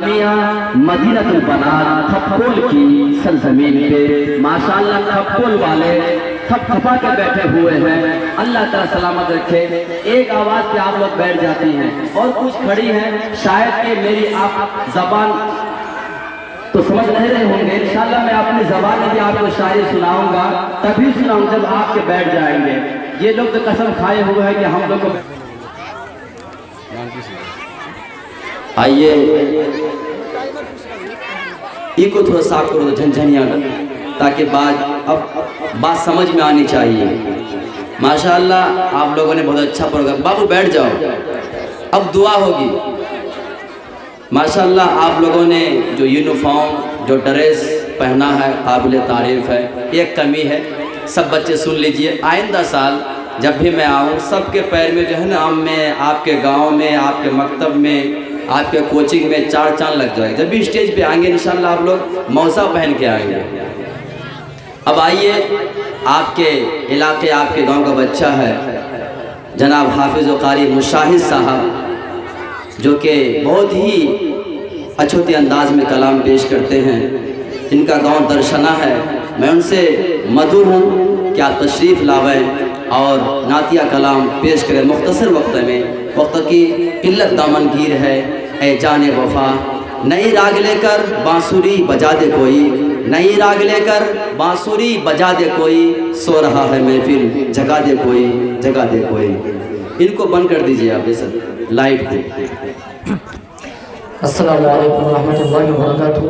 जामिया मदीनतुल बनात खप्पोल की सरजमीन पे माशाअल्लाह खप्पोल वाले थपथपा के बैठे हुए हैं। अल्लाह ताला सलामत रखे। एक आवाज पे आप लोग बैठ जाती हैं और कुछ खड़ी हैं, शायद कि मेरी आप जबान तो समझ नहीं रहे होंगे। इंशाअल्लाह मैं अपनी जबान में भी आपको शायरी सुनाऊंगा, तभी सुनाऊंगा जब आपके बैठ जाएंगे। ये लोग तो कसम खाए हुए हैं कि हम लोग को। आइए इनको थोड़ा साफ करो तो झंझनिया ताकि बात समझ में आनी चाहिए। माशाअल्लाह आप लोगों ने बहुत अच्छा प्रोग्राम। बाबू बैठ जाओ, अब दुआ होगी। माशाअल्लाह आप लोगों ने जो यूनिफॉर्म जो ड्रेस पहना है काबिल तारीफ़ है। एक कमी है, सब बच्चे सुन लीजिए, आइंदा साल जब भी मैं आऊँ सबके पैर में जो है ना में आपके गांव में आपके मकतब में आपके कोचिंग में चार चांद लग जाएगा। जब भी स्टेज पे आएंगे इंशाल्लाह आप लोग मौसा पहन के आएंगे। अब आइए, आपके इलाके आपके गांव का बच्चा है जनाब हाफिज़ व कारी मुशाहिद साहब, जो कि बहुत ही अच्छे अंदाज में कलाम पेश करते हैं। इनका गांव दर्शना है। मैं उनसे मधुर हूँ, क्या तशरीफ़ लावें और नातिया कलाम पेश करें मुख्तसर वक्त में। वक्त की किल्लत दामनगीर है ए जाने वफा, नई राग लेकर बांसुरी बजा दे कोई, नई राग लेकर बांसुरी बजा दे कोई, सो रहा है महफिल जगा दे कोई, जगा दे कोई। इनको बंद कर दीजिए आप सर, लाइट दे। अस्सलामु अलैकुम रहमतुल्लाहि व बरकातुहू।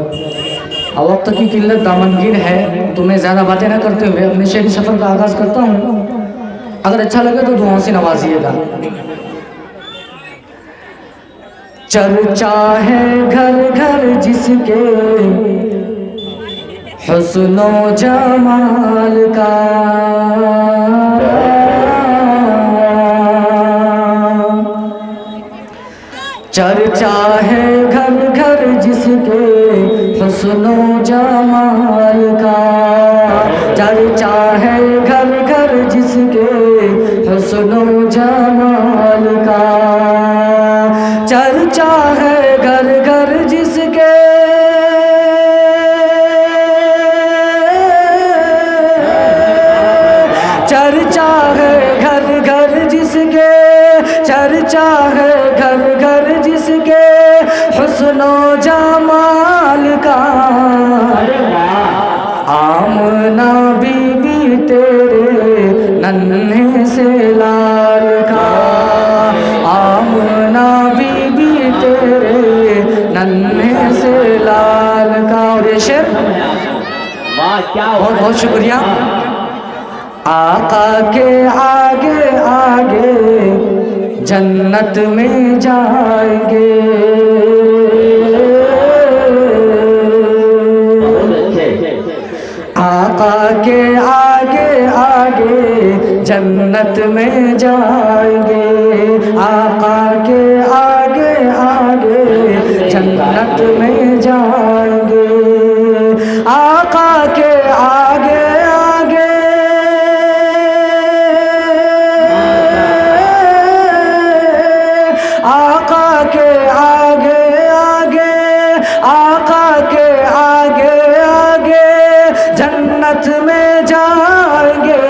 वक्त की किल्लत दामनगीर है तो मैं ज़्यादा बातें ना करते हुए अपने शेरी सफ़र का आगाज़ करता हूँ। अगर अच्छा लगे तो दुआओं से नवाजिएगा। चर्चा है घर घर जिसके हुस्नो जमाल का, चर्चा है घर घर जिसके हुस्नो जमाल का, चर्चा है घर घर जिसके हुस्नो जमाल का, चर्चा है घर घर जिसके, चर्चा है घर घर जिसके, चर्चा है घर घर जिसके हुस्नो जमाल का। आमना बीबी तेरे नन्हे से लाल का, आमना बीबी तेरे नन्हे से लाल का। और ये शेर बहुत बहुत शुक्रिया। आका के आगे आगे जन्नत में जाएंगे, आका के आगे आगे जन्नत में जाएंगे, आका के आगे आगे जन्नत में जाएंगे, आका के आगे आगे, आका के आगे आगे, आका के आगे आगे जन्नत में जाएंगे।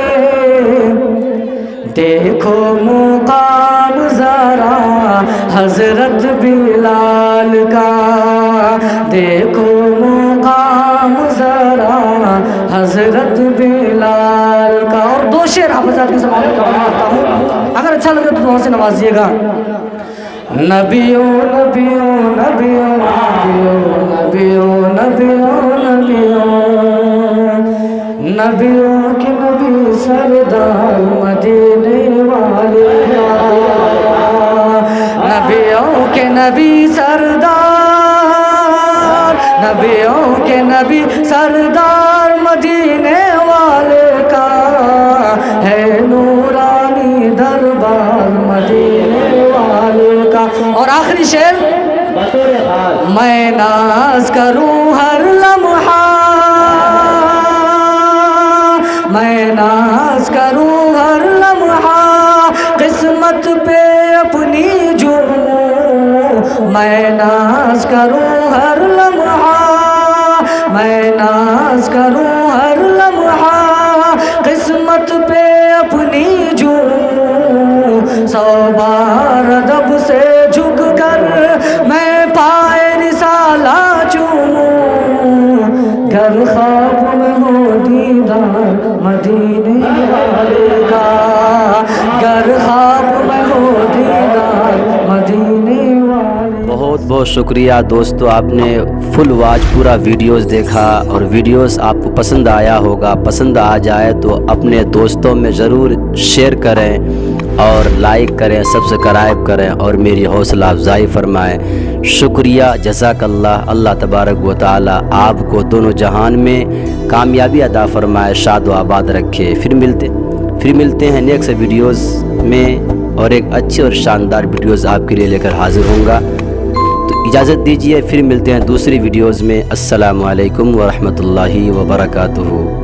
देखो मुकाम जरा हजरत बिलाल का, देखो मुकाम जरा हजरत बिलाल का। और दो शेर आप हजरत के समाप्त करवाता हूँ, अगर अच्छा लगे तो दुआ से नवाजिएगा। नबियों नबियों नबियों नबियों नबियों नबियों नबियों नबियों के नबी सरदार मदीने वाले का, नबियों के नबी सरदार, नबियों के नबी सरदार मदीने वाले का, है नूरानी दरबार मदीने वाले का। और आखिरी शेर, मैं नाज करूं हर लम्हा, मैं नाज करूं हर लम्हा, किस्मत पे अपनी जुर्मों, मैं नाज करूं हर लम्हा, मैं नाज करूं हर लम्हा, किस्मत पे अपनी झूमूं, 100 बार अदब से झुक कर मैं पाए रिसाला चूमूं। घर ख्वाब में हो दीदार मदीने वाले का, घर ख्वाब में हो दीदार मदीने वाले। बहुत बहुत शुक्रिया दोस्तों, आपने फुल वॉच पूरा वीडियोस देखा और वीडियोस आपको पसंद आया होगा। पसंद आ जाए तो अपने दोस्तों में ज़रूर शेयर करें और लाइक करें, सब्सक्राइब करें और मेरी हौसला अफजाई फरमाएं। शुक्रिया, जज़ाकल्लाह। अल्लाह तबारक व तआला आपको दोनों जहान में कामयाबी अदा फरमाए, शाद व आबाद रखे। फिर मिलते हैं नेक्स्ट वीडियोस में और एक अच्छी और शानदार वीडियोस आपके लिए लेकर हाजिर होऊंगा। तो इजाज़त दीजिए, फिर मिलते हैं दूसरी वीडियोस में। अस्सलामु अलैकुम व रहमतुल्लाहि व बरकातुहू।